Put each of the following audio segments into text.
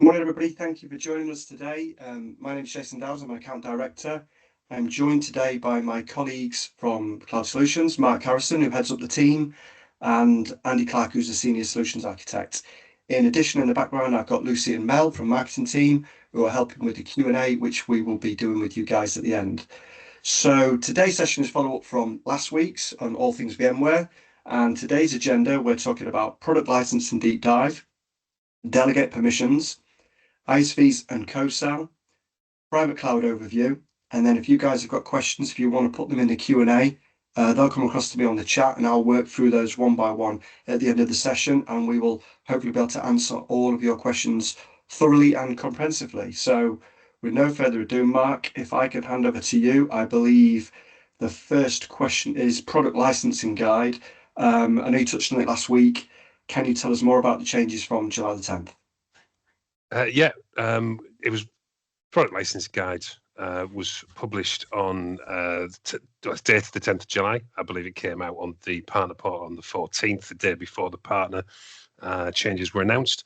Morning, everybody. Thank you for joining us today. My name is Jason Dowes. I'm an account director. I'm joined today by my colleagues from Cloud Solutions, Mark Harrison, who heads up the team, and Andy Clark, who's a senior solutions architect. In addition, in the background, I've got Lucy and Mel from marketing team, who are helping with the Q&A, which we will be doing with you guys at the end. So today's session is follow up from last week's on all things VMware. And today's agenda, we're talking about product license and deep dive, delegate permissions, ISVs and co-sell, private cloud overview, and then if you guys have got questions, if you want to put them in the Q&A, they'll come across to me on the chat and I'll work through those one by one at the end of the session, and we will hopefully be able to answer all of your questions thoroughly and comprehensively. So with no further ado, Mark, if I could hand over to you, I believe the first question is product licensing guide. I know you touched on it last week. Can you tell us more about the changes from July the 10th? It was product license guide was published on date of the 10th of July. I believe it came out on the partner portal on the 14th, the day before the partner changes were announced.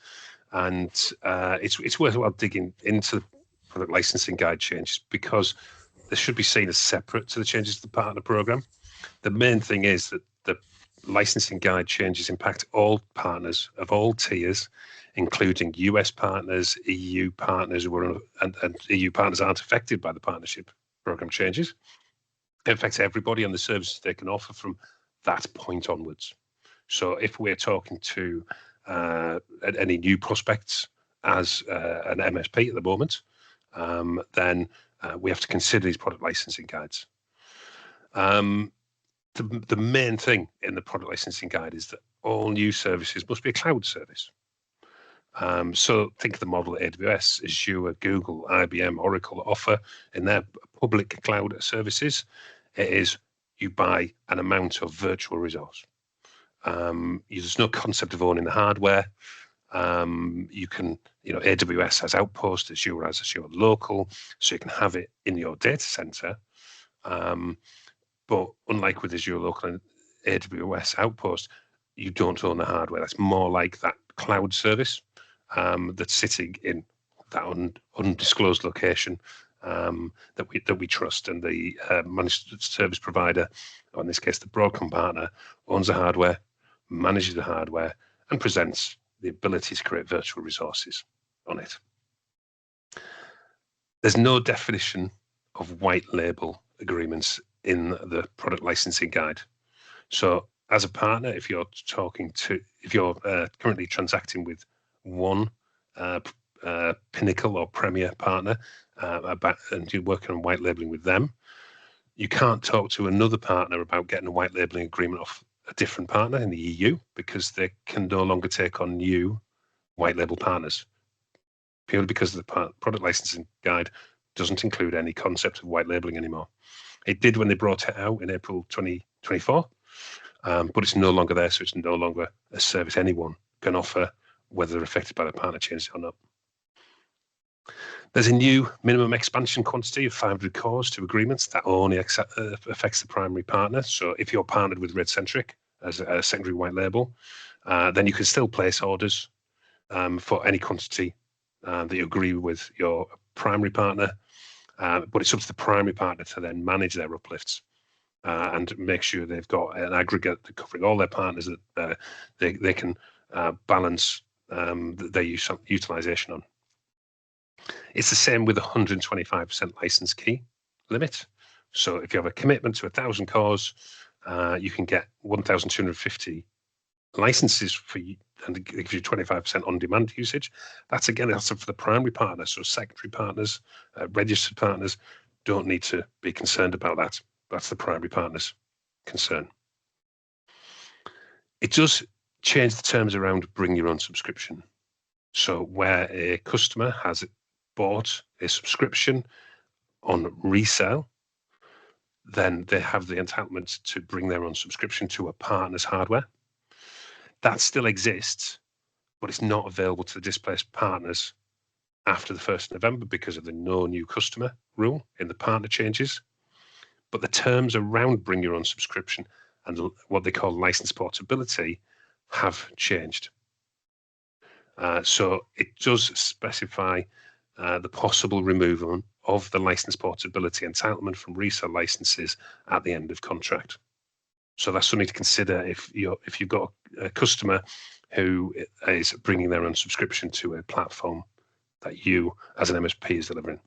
And it's worthwhile digging into the product licensing guide changes because they should be seen as separate to the changes to the partner program. The main thing is that the licensing guide changes impact all partners of all tiers, including US partners, EU partners, and EU partners aren't affected by the partnership program changes. It affects everybody and the services they can offer from that point onwards. So if we're talking to any new prospects as an MSP at the moment, then we have to consider these product licensing guides. The main thing in the product licensing guide is that all new services must be a cloud service. So think of the model that AWS, Azure, Google, IBM, Oracle offer in their public cloud services. It is you buy an amount of virtual resource. There's no concept of owning the hardware. AWS has Outpost, Azure has Azure Local, so you can have it in your data center. But unlike with Azure Local and AWS Outpost, you don't own the hardware. That's more like that cloud service that's sitting in that undisclosed location that we trust, and the managed service provider, or in this case the Broadcom partner, owns the hardware, manages the hardware, and presents the ability to create virtual resources on it. There's no definition of white label agreements in the product licensing guide. So as a partner, if you're currently transacting with one Pinnacle or Premier partner and you're working on white labeling with them, you can't talk to another partner about getting a white labeling agreement off a different partner in the EU because they can no longer take on new white label partners, purely because the product licensing guide doesn't include any concept of white labeling anymore. It did when they brought it out in April 2024, but it's no longer there, so it's no longer a service anyone can offer, whether they're affected by the partner changes or not. There's a new minimum expansion quantity of 500 cores to agreements that only affects the primary partner. So if you're partnered with RedCentric as a secondary white label, then you can still place orders for any quantity that you agree with your primary partner, but it's up to the primary partner to then manage their uplifts and make sure they've got an aggregate covering all their partners that they can balance their utilization on. It's the same with 125% license key limit. So if you have a commitment to 1,000 cores, you can get 1,250 licenses for you, and it gives you 25% on-demand usage. That's for the primary partner. So secondary partners, registered partners don't need to be concerned about that. That's the primary partner's concern. It does change the terms around bring your own subscription. So where a customer has bought a subscription on resale, then they have the entitlement to bring their own subscription to a partner's hardware. That still exists, but it's not available to the displaced partners after the 1st of November because of the no new customer rule in the partner changes. But the terms around bring your own subscription and what they call license portability have changed. So it does specify the possible removal of the license portability entitlement from resale licenses at the end of contract. So that's something to consider if you've got a customer who is bringing their own subscription to a platform that you, as an MSP, is delivering.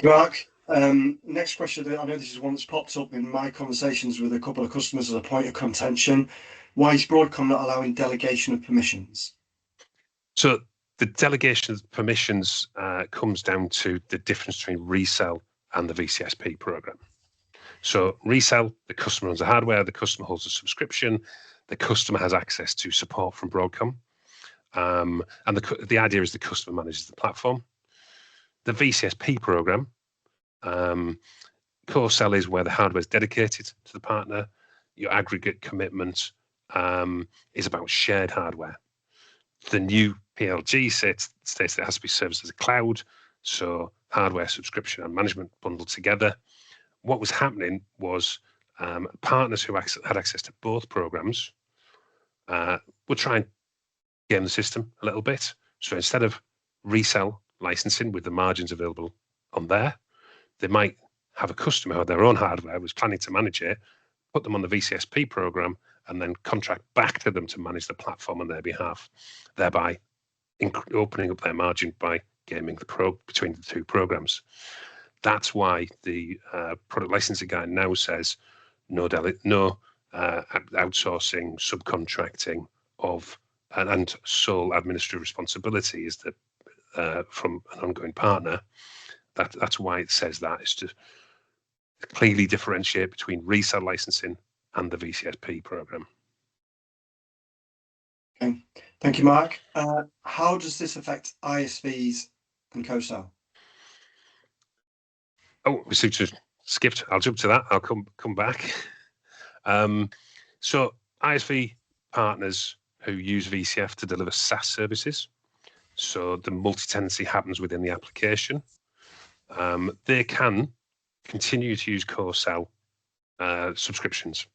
Mark, next question. I know this is one that's popped up in my conversations with a couple of customers as a point of contention. Why is Broadcom not allowing delegation of permissions? So the delegation of permissions comes down to the difference between resell and the VCSP program. So resell, the customer owns the hardware, the customer holds a subscription, the customer has access to support from Broadcom. And the idea is the customer manages the platform. The VCSP program, core sell is where the hardware is dedicated to the partner. Your aggregate commitment is about shared hardware. The new PLG states that it has to be serviced as a cloud, so hardware, subscription, and management bundled together. What was happening was partners who had access to both programs would try and game the system a little bit. So instead of resell licensing with the margins available on there, they might have a customer who had their own hardware, was planning to manage it, put them on the VCSP program, and then contract back to them to manage the platform on their behalf, thereby opening up their margin by gaming the between the two programs. That's why the product licensing guide now says no outsourcing, subcontracting of and sole administrative responsibility is from an ongoing partner. That's why it says that, is to clearly differentiate between resale licensing and the VCSP program. Okay, thank you, Mark. How does this affect ISVs and co-sell? Oh, we seem to have skipped. I'll jump to that. I'll come back. So ISV partners who use VCF to deliver SaaS services, so the multi-tenancy happens within the application, they can continue to use core sell subscriptions.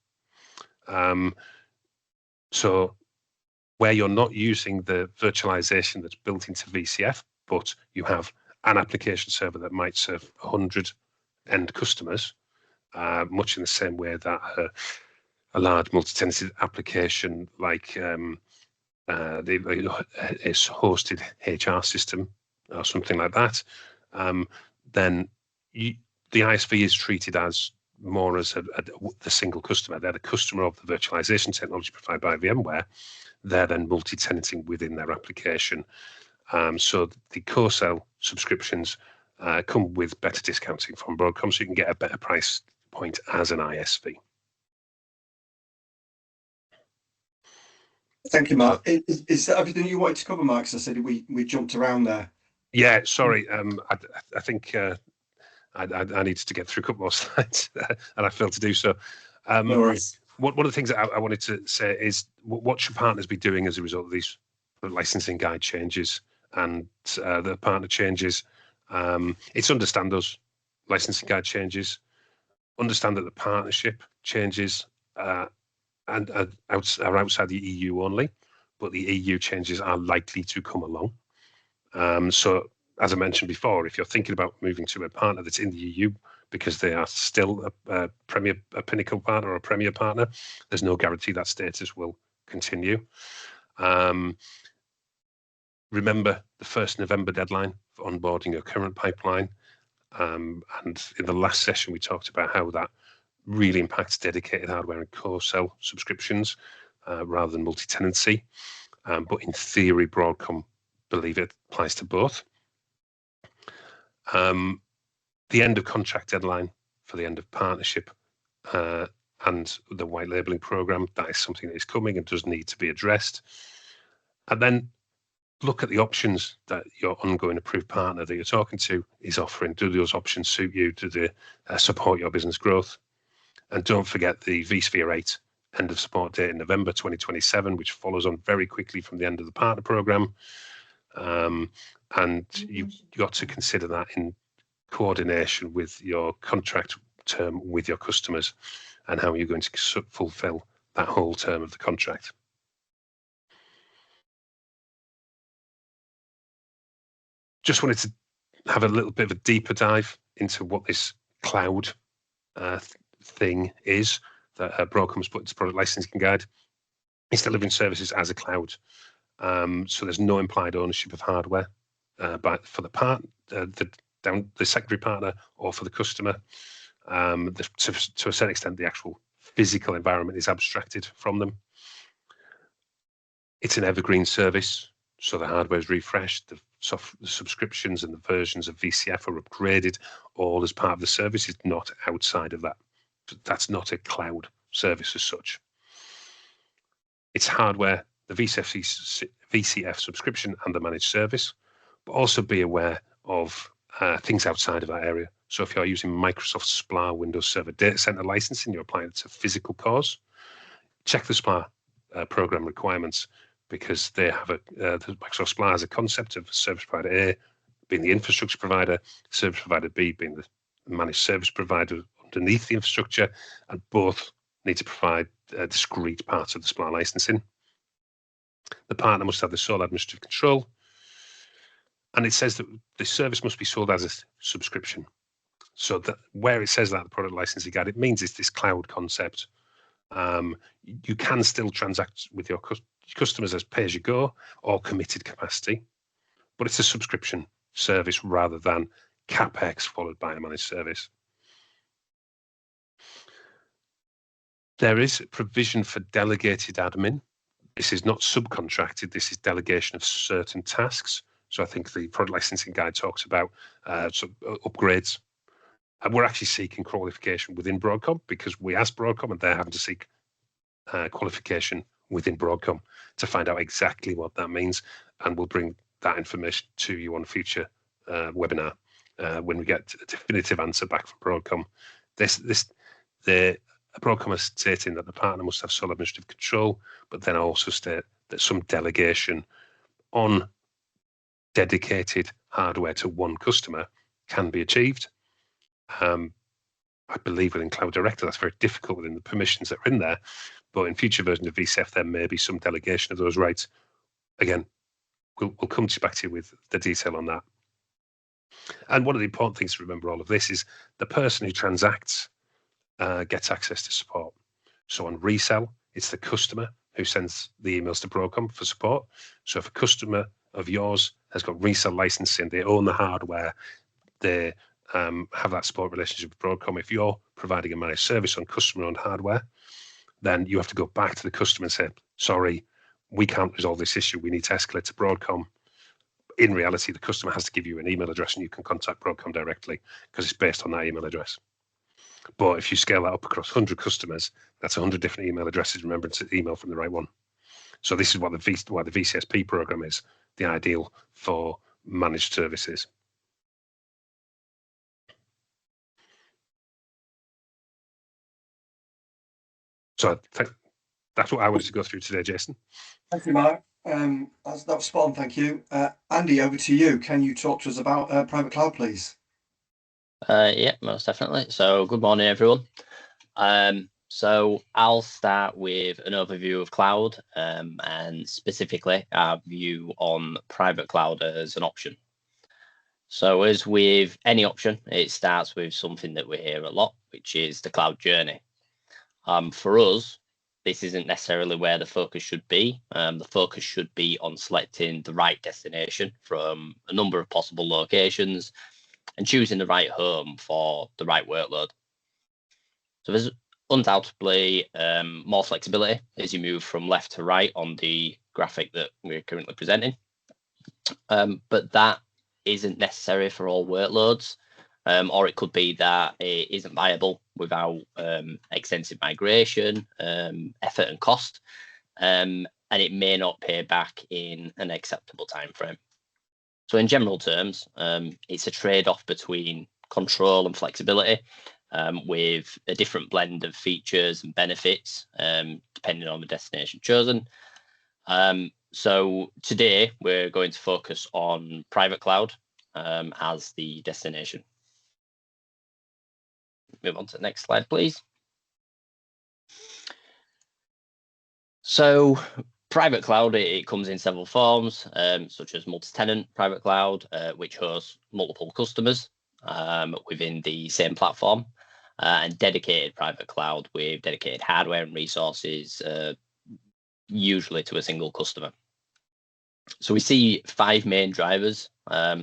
So where you're not using the virtualization that's built into VCF, but you have an application server that might serve 100 end customers, much in the same way that a large multi-tenancy application like its hosted HR system or something like that, then the ISV is treated as more as the single customer. They're the customer of the virtualization technology provided by VMware. They're then multi-tenanting within their application. So the core sell subscriptions come with better discounting from Broadcom, so you can get a better price point as an ISV. Thank you, Mark. Is that everything you wanted to cover, Mark? As I said, we jumped around there. Yeah, sorry. I think I needed to get through a couple more slides, and I failed to do so. No worries. One of the things that I wanted to say is, what should partners be doing as a result of these licensing guide changes and the partner changes? It's understand those licensing guide changes, understand that the partnership changes and are outside the EU only, but the EU changes are likely to come along. So, as I mentioned before, if you're thinking about moving to a partner that's in the EU because they are still a Pinnacle partner or a Premier partner, there's no guarantee that status will continue. Remember the 1st November deadline for onboarding your current pipeline. And in the last session, we talked about how that really impacts dedicated hardware and core sell subscriptions rather than multi-tenancy. But in theory, Broadcom believe it applies to both. The end of contract deadline for the end of partnership and the white labeling program, that is something that is coming and does need to be addressed. And then look at the options that your ongoing approved partner that you're talking to is offering. Do those options suit you? Do they support your business growth? And don't forget the vSphere 8 end of support date in November 2027, which follows on very quickly from the end of the partner program. And you've got to consider that in coordination with your contract term with your customers and how you're going to fulfill that whole term of the contract. Just wanted to have a little bit of a deeper dive into what this cloud thing is that Broadcom's put into product licensing guide. It's delivering services as a cloud. So there's no implied ownership of hardware for the secondary partner or for the customer. To a certain extent, the actual physical environment is abstracted from them. It's an evergreen service, so the hardware is refreshed, the subscriptions and the versions of VCF are upgraded, all as part of the service. It's not outside of that. That's not a cloud service as such. It's hardware, the VCF subscription and the managed service, but also be aware of things outside of that area. So if you're using Microsoft SPLA Windows Server Data Center licensing, you're applying it to physical cores, check the SPLA program requirements, because they have Microsoft SPLA has a concept of service provider A being the infrastructure provider, service provider B being the managed service provider underneath the infrastructure, and both need to provide discrete parts of the SPLA licensing. The partner must have the sole administrative control, and it says that the service must be sold as a subscription. So that where it says that the product licensing guide, it means it's this cloud concept. You can still transact with your customers as pay-as-you-go or committed capacity, but it's a subscription service rather than CapEx followed by a managed service. There is provision for delegated admin. This is not subcontracted, this is delegation of certain tasks. So I think the product licensing guide talks about upgrades. And we're actually seeking qualification within Broadcom because we asked Broadcom and they're having to seek qualification within Broadcom to find out exactly what that means. And we'll bring that information to you on a future webinar when we get a definitive answer back from Broadcom. The Broadcom is stating that the partner must have sole administrative control, but then also state that some delegation on dedicated hardware to one customer can be achieved. I believe within Cloud Director, that's very difficult within the permissions that are in there, but in future versions of VCF, there may be some delegation of those rights. Again, we'll come back to you with the detail on that. And one of the important things to remember all of this is the person who transacts gets access to support. So on resell, it's the customer who sends the emails to Broadcom for support. So if a customer of yours has got resell licensing, they own the hardware, they have that support relationship with Broadcom. If you're providing a managed service on customer-owned hardware, then you have to go back to the customer and say, sorry, we can't resolve this issue. We need to escalate to Broadcom. In reality, the customer has to give you an email address and you can contact Broadcom directly because it's based on that email address. But if you scale that up across 100 customers, that's 100 different email addresses. Remember to email from the right one. So this is what the VCSP program is, the ideal for managed services. So I think that's what I wanted to go through today, Jason. Thank you, Mark. That was spot on, thank you. Andy, over to you. Can you talk to us about private cloud, please? Yeah, most definitely. So good morning, everyone. So I'll start with an overview of cloud and specifically our view on private cloud as an option. So as with any option, it starts with something that we hear a lot, which is the cloud journey. For us, this isn't necessarily where the focus should be. The focus should be on selecting the right destination from a number of possible locations and choosing the right home for the right workload. So there's undoubtedly more flexibility as you move from left to right on the graphic that we're currently presenting. But that isn't necessary for all workloads, or it could be that it isn't viable without extensive migration, effort and cost, and it may not pay back in an acceptable time frame. So in general terms, it's a trade-off between control and flexibility, with a different blend of features and benefits, depending on the destination chosen. So today we're going to focus on private cloud as the destination. Move on to the next slide, please. So Private cloud, it comes in several forms, such as multi-tenant private cloud, which hosts multiple customers within the same platform, and dedicated private cloud with dedicated hardware and resources, usually to a single customer. So we see 5 main drivers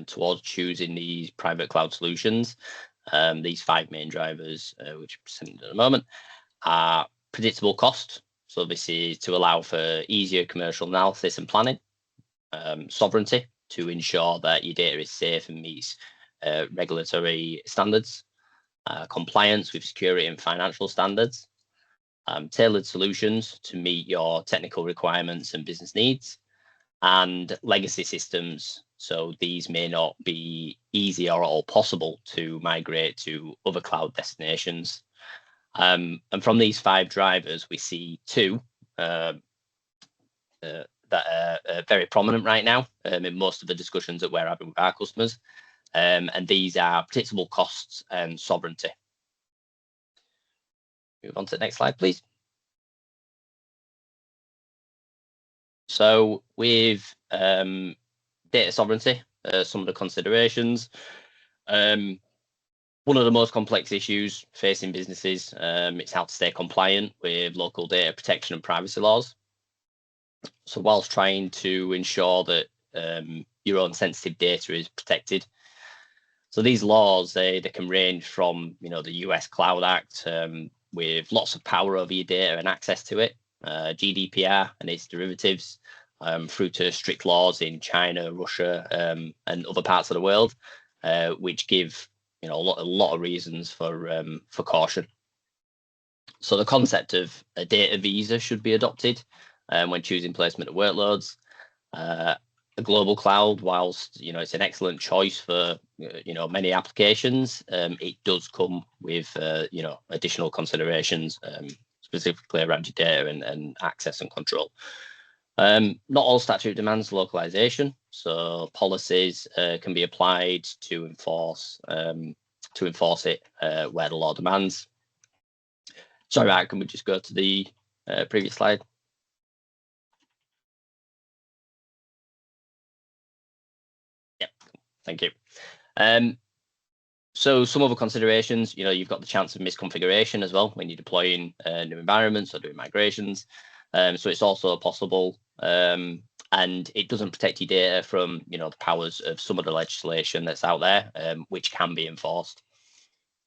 towards choosing these private cloud solutions. These 5 main drivers, which I'll present in a moment, are predictable cost. So this is to allow for easier commercial analysis and planning. Sovereignty, to ensure that your data is safe and meets regulatory standards. Compliance with security and financial standards. Tailored solutions to meet your technical requirements and business needs. And legacy systems, so these may not be easy or at all possible to migrate to other cloud destinations. And from these 5 drivers, we see 2 that are very prominent right now in most of the discussions that we're having with our customers. And these are predictable costs and sovereignty. Move on to the next slide, please. So with data sovereignty, some of the considerations. One of the most complex issues facing businesses is how to stay compliant with local data protection and privacy laws. So whilst trying to ensure that your own sensitive data is protected. So these laws, they can range from, the US Cloud Act with lots of power over your data and access to it, GDPR and its derivatives, through to strict laws in China, Russia, and other parts of the world, which give a lot of reasons for caution. So the concept of a data visa should be adopted when choosing placement of workloads. A global cloud, whilst it's an excellent choice for many applications, it does come with additional considerations, specifically around your data and access and control. Not all statute demands localization, so policies can be applied to enforce it where the law demands. Sorry, Mark, can we just go to the previous slide? Yeah, thank you. So some other considerations, you've got the chance of misconfiguration as well when you're deploying new environments or doing migrations. So it's also possible, and it doesn't protect your data from, the powers of some of the legislation that's out there, which can be enforced.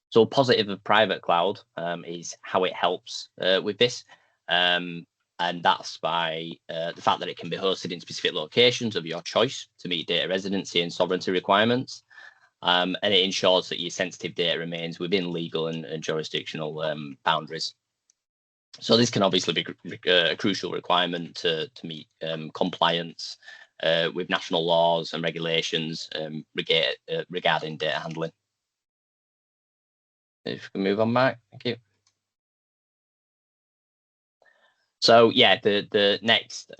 So positive of private cloud is how it helps with this. And that's by the fact that it can be hosted in specific locations of your choice to meet data residency and sovereignty requirements. And it ensures that your sensitive data remains within legal and jurisdictional boundaries. So this can obviously be a crucial requirement to meet compliance with national laws and regulations regarding data handling. If we can move on, Mark, thank you. So yeah, the next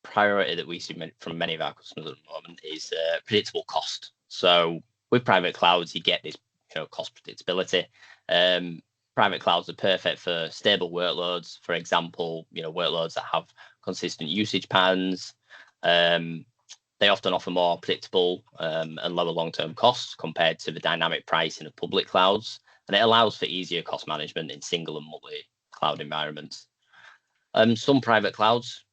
priority that we see from many of our customers at the moment is predictable cost. So with private clouds, you get this cost predictability. Private clouds are perfect for stable workloads. For example, workloads that have consistent usage patterns. They often offer more predictable and lower long-term costs compared to the dynamic pricing of public clouds, and it allows for easier cost management in single and multi-cloud environments. Some private clouds,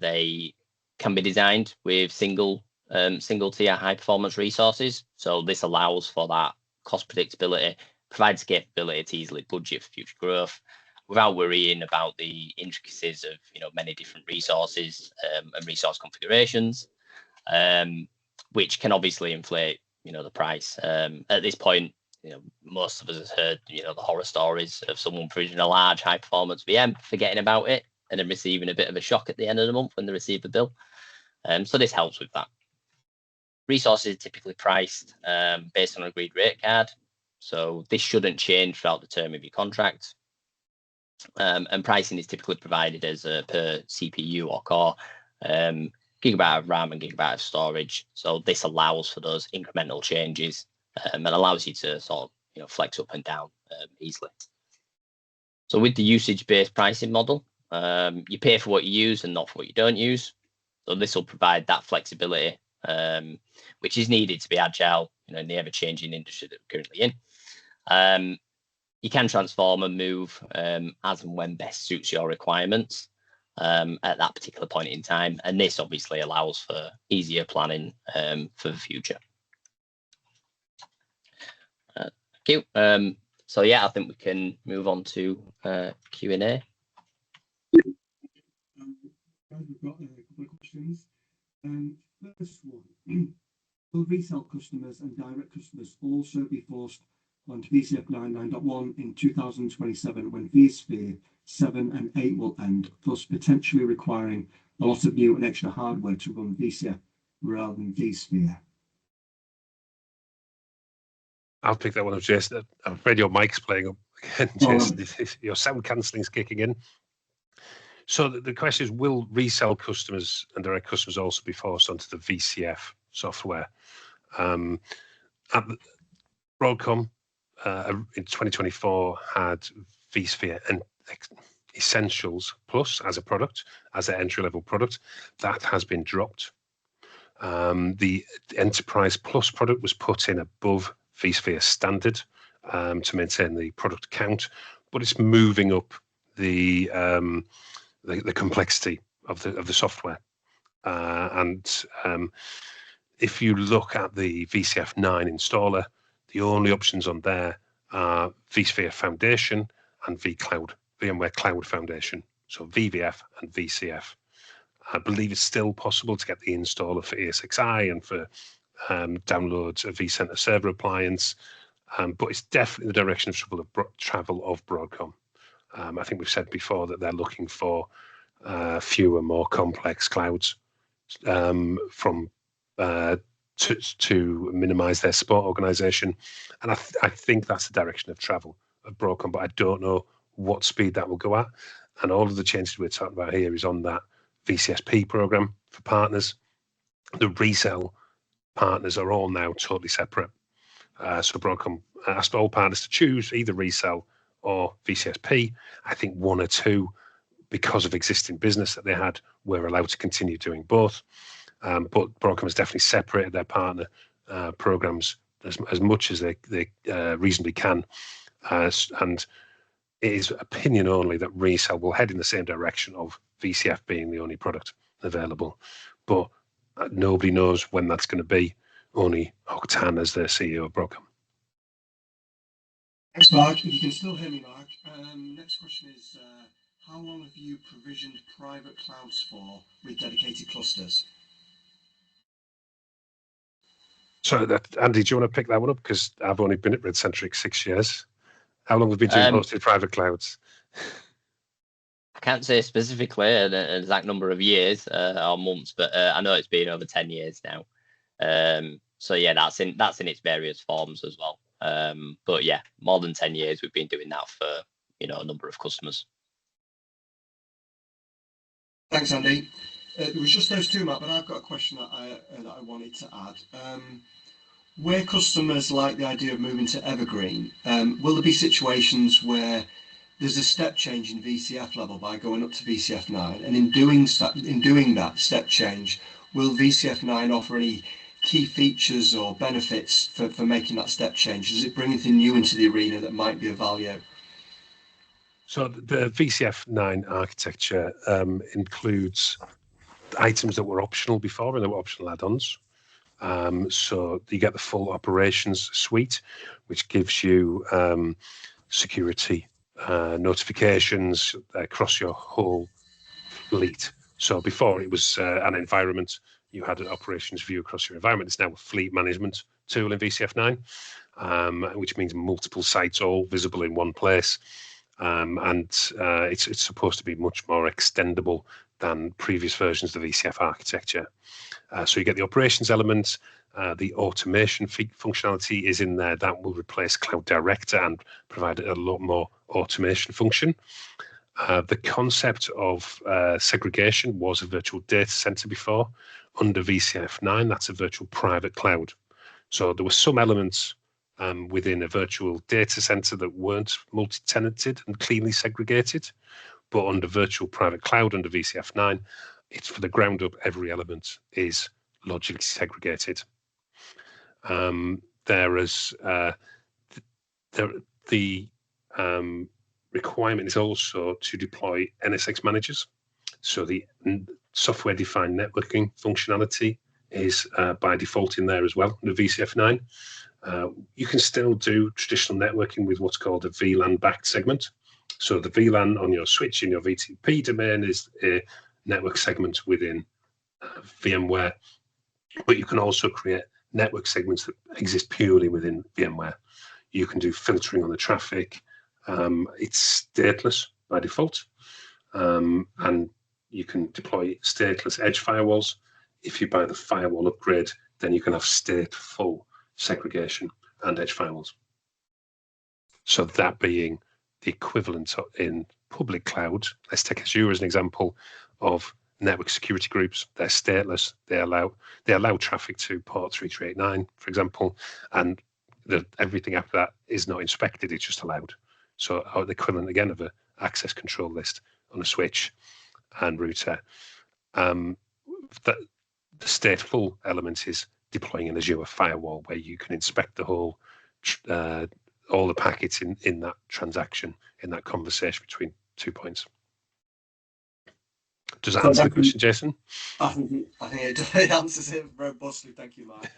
they can be designed with single tier high performance resources. So this allows for that cost predictability, provides capability to easily budget for future growth without worrying about the intricacies of many different resources and resource configurations, which can obviously inflate the price. At this point, most of us have heard the horror stories of someone provisioning a large high performance VM, forgetting about it, and then receiving a bit of a shock at the end of the month when they receive the bill. So this helps with that. Resources are typically priced based on an agreed rate card. So this shouldn't change throughout the term of your contract. And pricing is typically provided as per CPU or core, gigabyte of RAM and gigabyte of storage. So this allows for those incremental changes and allows you to sort of flex up and down easily. So with the usage-based pricing model, You pay for what you use and not for what you don't use. So this will provide that flexibility, which is needed to be agile, in the ever-changing industry that we're currently in. You can transform and move as and when best suits your requirements at that particular point in time. And this obviously allows for easier planning for the future. Thank you. So yeah, I think we can move on to Q&A. We've got a couple of questions. First one, will resale customers and direct customers also be forced onto VCF 9.1 in 2027 when vSphere 7 and 8 will end, thus potentially requiring a lot of new and extra hardware to run VCF rather than vSphere? I'll pick that one up, Jason. I'm afraid your mic's playing up again, Jason. Your sound cancelling's kicking in. So the question is, will resell customers and direct customers also be forced onto the VCF software? Broadcom in 2024 had vSphere and Essentials Plus as a product, as an entry-level product. That has been dropped. The Enterprise Plus product was put in above vSphere Standard to maintain the product count, but it's moving up the complexity of the software. If you look at the VCF 9 installer, the only options on there are vSphere Foundation and VMware Cloud Foundation. So VVF and VCF. I believe it's still possible to get the installer for ESXi and for downloads a vCenter server appliance, but it's definitely the direction of travel of Broadcom. I think we've said before that they're looking for fewer, more complex clouds to minimize their support organization. And I think that's the direction of travel of Broadcom, but I don't know what speed that will go at. And all of the changes we're talking about here is on that VCSP program for partners. The resale partners are all now totally separate. So Broadcom asked all partners to choose either resell or VCSP. I think one or two, because of existing business that they had, were allowed to continue doing both. But Broadcom has definitely separated their partner programs as much as they reasonably can. And it is opinion only that resell will head in the same direction of VCF being the only product available. But nobody knows when that's going to be. Only Octan as their CEO of Broadcom. Thanks, Mark. If you can still hear me, Mark. Next question is, how long have you provisioned private clouds for with dedicated clusters? So Andy, do you want to pick that one up? Because I've only been at RedCentric 6 years. How long have we been doing hosted private clouds? I can't say specifically an exact number of years or months, but I know it's been over 10 years now. So yeah, that's in its various forms as well. But yeah, more than 10 years we've been doing that for a number of customers. Thanks, Andy. It was just those two, Matt, but I've got a question that I wanted to add. Where customers like the idea of moving to Evergreen, will there be situations where there's a step change in VCF level by going up to VCF 9, and in doing that step change, will VCF 9 offer any key features or benefits for making that step change? Does it bring anything new into the arena that might be of value? So the VCF 9 architecture includes items that were optional before, and they were optional add-ons. So you get the full operations suite, which gives you security notifications across your whole fleet. So before it was an environment, you had an operations view across your environment. It's now a fleet management tool in VCF 9, which means multiple sites all visible in one place. And it's supposed to be much more extendable than previous versions of the VCF architecture. So you get the operations elements, the automation functionality is in there that will replace Cloud Director and provide a lot more automation function. The concept of segregation was a virtual data center before. Under VCF 9, that's a virtual private cloud. So there were some elements within a virtual data center that weren't multi-tenanted and cleanly segregated, But under virtual private cloud, under VCF 9, it's for the ground up, every element is logically segregated. The requirement is also to deploy NSX managers. So the software-defined networking functionality is by default in there as well, in the VCF 9. You can still do traditional networking with what's called a VLAN-backed segment. So the VLAN on your switch in your VTP domain is a network segment within VMware, but you can also create network segments that exist purely within VMware. You can do filtering on the traffic. It's stateless by default, and you can deploy stateless edge firewalls. If you buy the firewall upgrade, then you can have stateful segregation and edge firewalls. So that being the equivalent in public cloud, let's take Azure as an example of network security groups. They're stateless. They allow traffic to port 3389, for example, and everything after that is not inspected. It's just allowed. So the equivalent again of an access control list on a switch and router. The stateful element is deploying an Azure firewall where you can inspect the whole, all the packets in that transaction, in that conversation between 2 points. Does that answer the question, Jason? I think it answers it robustly. Thank you, Mark.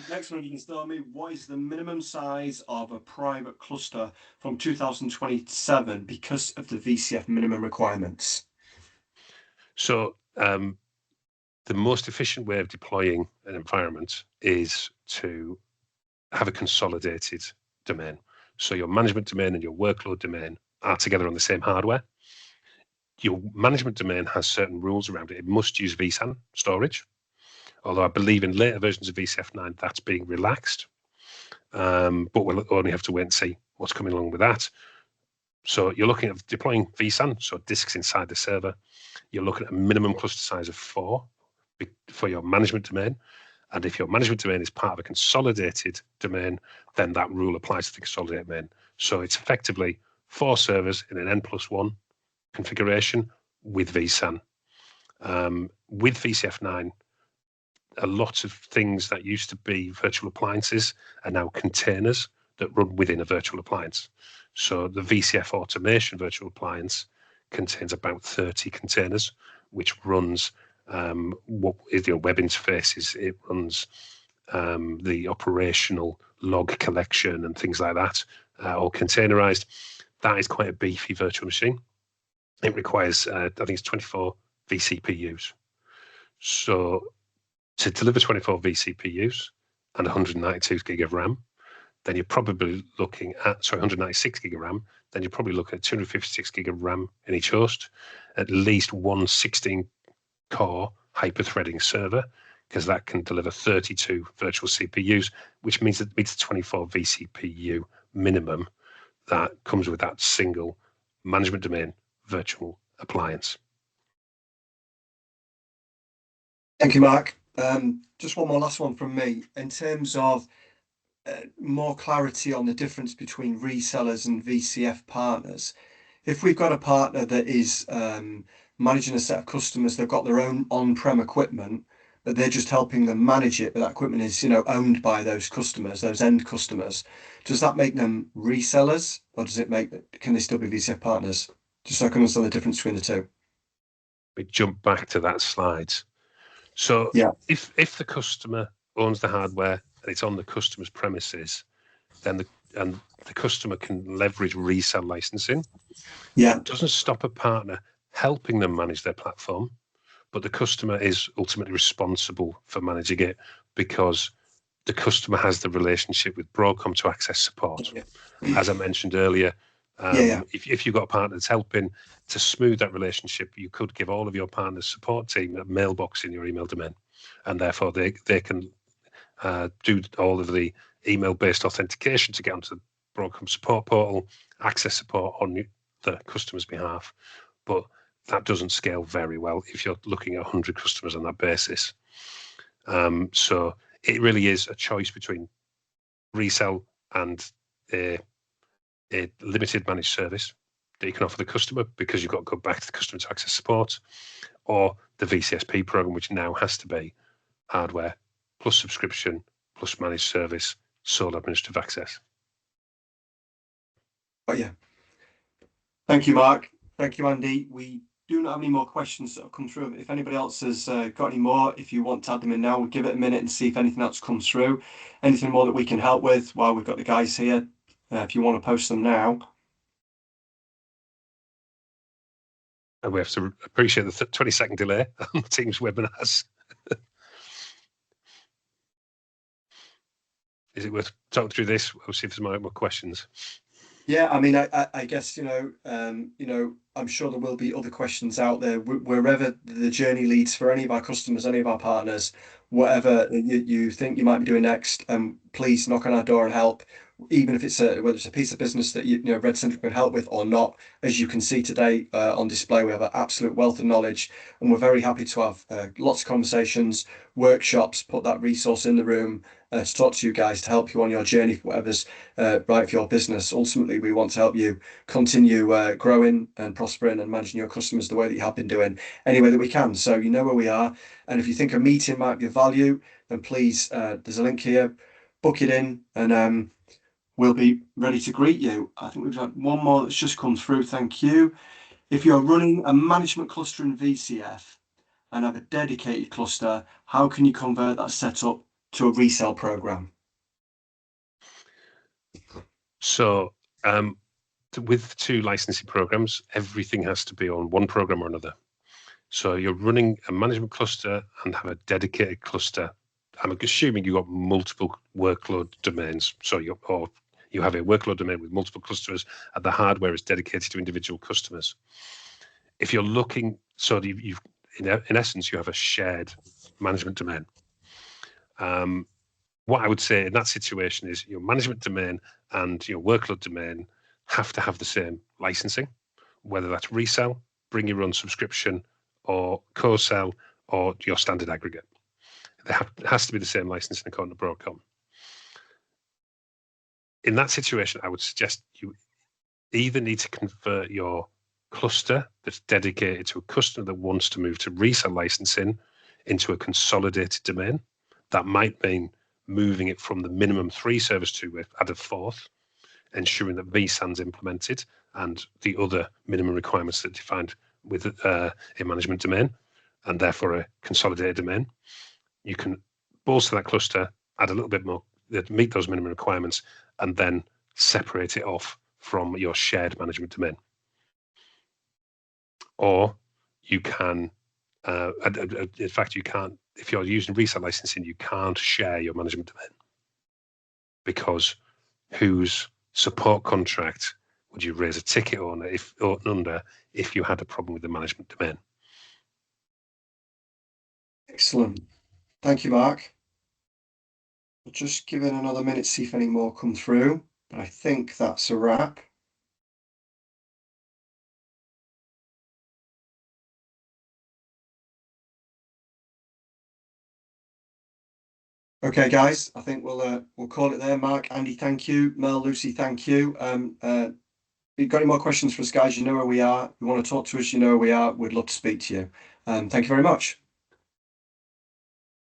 Next one, you can tell me, what is the minimum size of a private cluster from 2027 because of the VCF minimum requirements? So the most efficient way of deploying an environment is to have a consolidated domain. So your management domain and your workload domain are together on the same hardware. Your management domain has certain rules around it. It must use vSAN storage, although I believe in later versions of VCF 9 that's being relaxed. But we'll only have to wait and see what's coming along with that. So you're looking at deploying vSAN, so disks inside the server. You're looking at a minimum cluster size of 4 for your management domain. And if your management domain is part of a consolidated domain, then that rule applies to the consolidated domain. So it's effectively 4 servers in an N+1 configuration with vSAN. With VCF 9, a lot of things that used to be virtual appliances are now containers that run within a virtual appliance. So the VCF automation virtual appliance contains about 30 containers, which runs what is your web interfaces. It runs the operational log collection and things like that, all containerized. That is quite a beefy virtual machine. It requires, I think it's 24 vCPUs. So to deliver 24 vCPUs and 192 gig of RAM, then you're probably looking at, 196 gig of RAM, then you're probably looking at 256 gig of RAM in each host, at least one 16-core hyper-threading server, because that can deliver 32 virtual CPUs, which means it meets the 24 vCPU minimum that comes with that single management domain virtual appliance. Thank you, Mark. Just one more last one from me. In terms of more clarity on the difference between resellers and VCF partners, if we've got a partner that is managing a set of customers, they've got their own on-prem equipment, but they're just helping them manage it, but that equipment is, owned by those customers, those end customers. Does that make them resellers, or can they still be VCF partners? Just so I can understand the difference between the two. We jump back to that slide. So yeah, if the customer owns the hardware and it's on the customer's premises, then the customer can leverage resell licensing. Yeah, it doesn't stop a partner helping them manage their platform, but the customer is ultimately responsible for managing it because the customer has the relationship with Broadcom to access support. Yeah. As I mentioned earlier, if you've got a partner that's helping to smooth that relationship, you could give all of your partner's support team a mailbox in your email domain, and therefore they can do all of the email-based authentication to get onto the Broadcom support portal, access support on the customer's behalf. But that doesn't scale very well if you're looking at 100 customers on that basis. So it really is a choice between resell and a limited managed service that you can offer the customer because you've got to go back to the customer to access support, or the VCSP program, which now has to be hardware plus subscription plus managed service, sole administrative access. Oh yeah. Thank you, Mark. Thank you, Andy. We do not have any more questions that have come through. If anybody else has got any more, if you want to add them in now, we'll give it a minute and see if anything else comes through. Anything more that we can help with while we've got the guys here, if you want to post them now. And we have to appreciate the 20-second delay on the Teams webinars. Is it worth talking through this? We'll see if there's more questions. Yeah, I mean, I guess, I'm sure there will be other questions out there wherever the journey leads for any of our customers, any of our partners, whatever you think you might be doing next, please knock on our door and help. Even if it's whether it's a piece of business that Red Centric can help with or not. As you can see today on display, we have an absolute wealth of knowledge, and we're very happy to have lots of conversations, workshops, put that resource in the room to talk to you guys, to help you on your journey for whatever's right for your business. Ultimately, we want to help you continue growing and prospering and managing your customers the way that you have been doing any way that we can. So you know where we are, and if you think a meeting might be of value, then please, there's a link here, book it in, and we'll be ready to greet you. I think we've got one more that's just come through. Thank you. If you're running a management cluster in VCF and have a dedicated cluster, how can you convert that setup to a resale program? So with two licensing programs, everything has to be on one program or another. So you're running a management cluster and have a dedicated cluster. I'm assuming you've got multiple workload domains. So you have a workload domain with multiple clusters, and the hardware is dedicated to individual customers. If you're looking, so you've in essence, you have a shared management domain. What I would say in that situation is your management domain and your workload domain have to have the same licensing, whether that's resell, bring your own subscription, or co-sell, or your standard aggregate. It has to be the same licensing according to Broadcom. In that situation, I would suggest you either need to convert your cluster that's dedicated to a customer that wants to move to resell licensing into a consolidated domain. That might mean moving it from the minimum 3 servers to add a 4th, ensuring that vSAN's implemented and the other minimum requirements that are defined with a management domain, and therefore a consolidated domain. You can bolster that cluster, add a little bit more that meet those minimum requirements, and then separate it off from your shared management domain. Or you can, in fact, you can't, if you're using resale licensing, you can't share your management domain, because whose support contract would you raise a ticket on under if you had a problem with the management domain? Excellent. Thank you, Mark. We'll just give it another minute, see if any more come through, but I think that's a wrap. Okay, guys, I think we'll call it there. Mark, Andy, thank you. Mel, Lucy, thank you. If you've got any more questions for us, guys, you know where we are. If you want to talk to us, you know where we are. We'd love to speak to you. Thank you very much.